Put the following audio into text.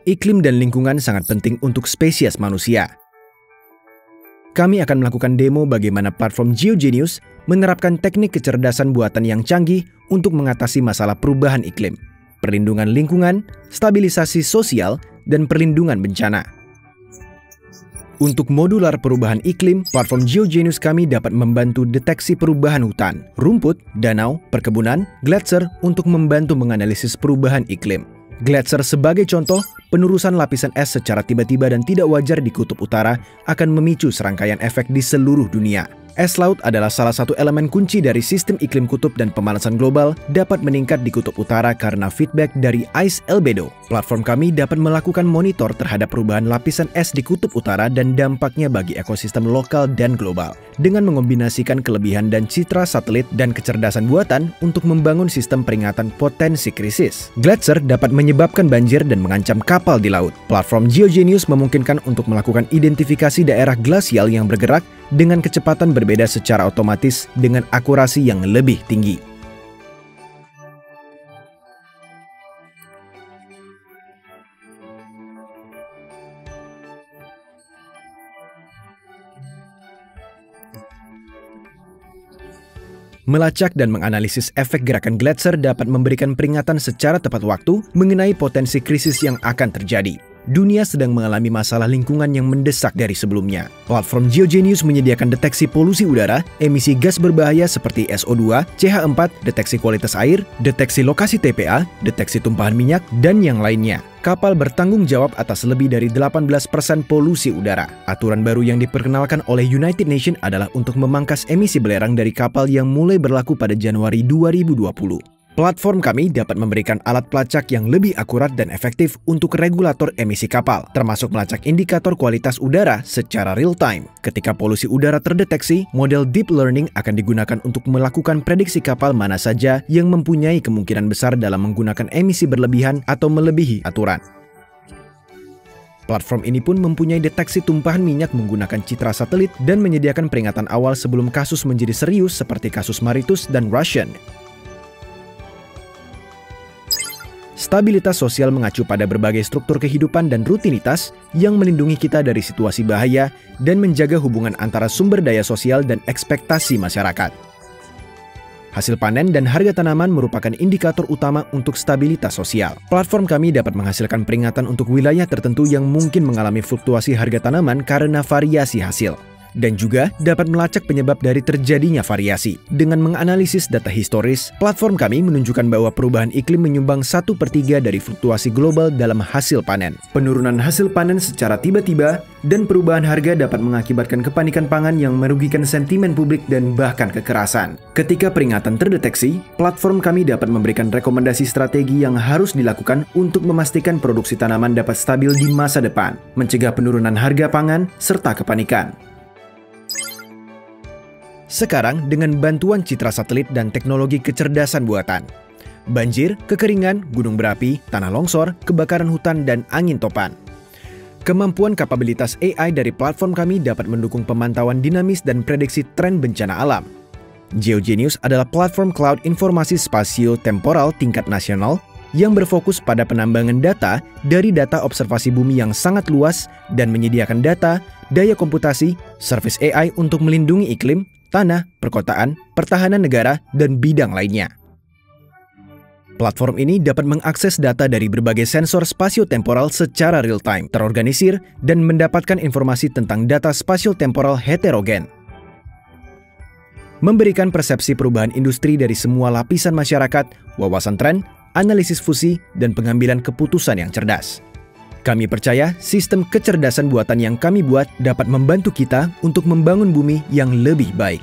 Iklim dan lingkungan sangat penting untuk spesies manusia. Kami akan melakukan demo bagaimana platform GeoGenius menerapkan teknik kecerdasan buatan yang canggih untuk mengatasi masalah perubahan iklim, perlindungan lingkungan, stabilisasi sosial, dan perlindungan bencana. Untuk modular perubahan iklim, platform GeoGenius kami dapat membantu deteksi perubahan hutan, rumput, danau, perkebunan, gletser untuk membantu menganalisis perubahan iklim. Gletser sebagai contoh, penurusan lapisan es secara tiba-tiba dan tidak wajar di Kutub Utara akan memicu serangkaian efek di seluruh dunia. Es laut adalah salah satu elemen kunci dari sistem iklim kutub dan pemanasan global dapat meningkat di Kutub Utara karena feedback dari Ice Albedo. Platform kami dapat melakukan monitor terhadap perubahan lapisan es di Kutub Utara dan dampaknya bagi ekosistem lokal dan global. Dengan mengombinasikan kelebihan dan citra satelit dan kecerdasan buatan untuk membangun sistem peringatan potensi krisis. Gletser dapat menyebabkan banjir dan mengancam kapal di laut. Platform GeoGenius memungkinkan untuk melakukan identifikasi daerah glasial yang bergerak dengan kecepatan berbeda secara otomatis dengan akurasi yang lebih tinggi. Melacak dan menganalisis efek gerakan gletser dapat memberikan peringatan secara tepat waktu mengenai potensi krisis yang akan terjadi. Dunia sedang mengalami masalah lingkungan yang mendesak dari sebelumnya. Platform GeoGenius menyediakan deteksi polusi udara, emisi gas berbahaya seperti SO2, CH4, deteksi kualitas air, deteksi lokasi TPA, deteksi tumpahan minyak, dan yang lainnya. Kapal bertanggung jawab atas lebih dari 18% polusi udara. Aturan baru yang diperkenalkan oleh United Nations adalah untuk memangkas emisi belerang dari kapal yang mulai berlaku pada Januari 2020. Platform kami dapat memberikan alat pelacak yang lebih akurat dan efektif untuk regulator emisi kapal, termasuk melacak indikator kualitas udara secara real-time. Ketika polusi udara terdeteksi, model deep learning akan digunakan untuk melakukan prediksi kapal mana saja yang mempunyai kemungkinan besar dalam menggunakan emisi berlebihan atau melebihi aturan. Platform ini pun mempunyai deteksi tumpahan minyak menggunakan citra satelit dan menyediakan peringatan awal sebelum kasus menjadi serius seperti kasus Mauritius dan Russian. Stabilitas sosial mengacu pada berbagai struktur kehidupan dan rutinitas yang melindungi kita dari situasi bahaya dan menjaga hubungan antara sumber daya sosial dan ekspektasi masyarakat. Hasil panen dan harga tanaman merupakan indikator utama untuk stabilitas sosial. Platform kami dapat menghasilkan peringatan untuk wilayah tertentu yang mungkin mengalami fluktuasi harga tanaman karena variasi hasil. Dan juga dapat melacak penyebab dari terjadinya variasi. Dengan menganalisis data historis, platform kami menunjukkan bahwa perubahan iklim menyumbang 1/3 dari fluktuasi global dalam hasil panen. Penurunan hasil panen secara tiba-tiba dan perubahan harga dapat mengakibatkan kepanikan pangan yang merugikan sentimen publik dan bahkan kekerasan. Ketika peringatan terdeteksi, platform kami dapat memberikan rekomendasi strategi yang harus dilakukan untuk memastikan produksi tanaman dapat stabil di masa depan, mencegah penurunan harga pangan, serta kepanikan. Sekarang dengan bantuan citra satelit dan teknologi kecerdasan buatan, banjir, kekeringan, gunung berapi, tanah longsor, kebakaran hutan, dan angin topan. Kemampuan kapabilitas AI dari platform kami dapat mendukung pemantauan dinamis dan prediksi tren bencana alam. GeoGenius adalah platform cloud informasi spasio-temporal tingkat nasional yang berfokus pada penambangan data dari data observasi bumi yang sangat luas dan menyediakan data, daya komputasi, servis AI untuk melindungi iklim, tanah, perkotaan, pertahanan negara, dan bidang lainnya. Platform ini dapat mengakses data dari berbagai sensor spasio-temporal secara real-time, terorganisir, dan mendapatkan informasi tentang data spasio-temporal heterogen. Memberikan persepsi perubahan industri dari semua lapisan masyarakat, wawasan tren, analisis fusi, dan pengambilan keputusan yang cerdas. Kami percaya sistem kecerdasan buatan yang kami buat dapat membantu kita untuk membangun bumi yang lebih baik.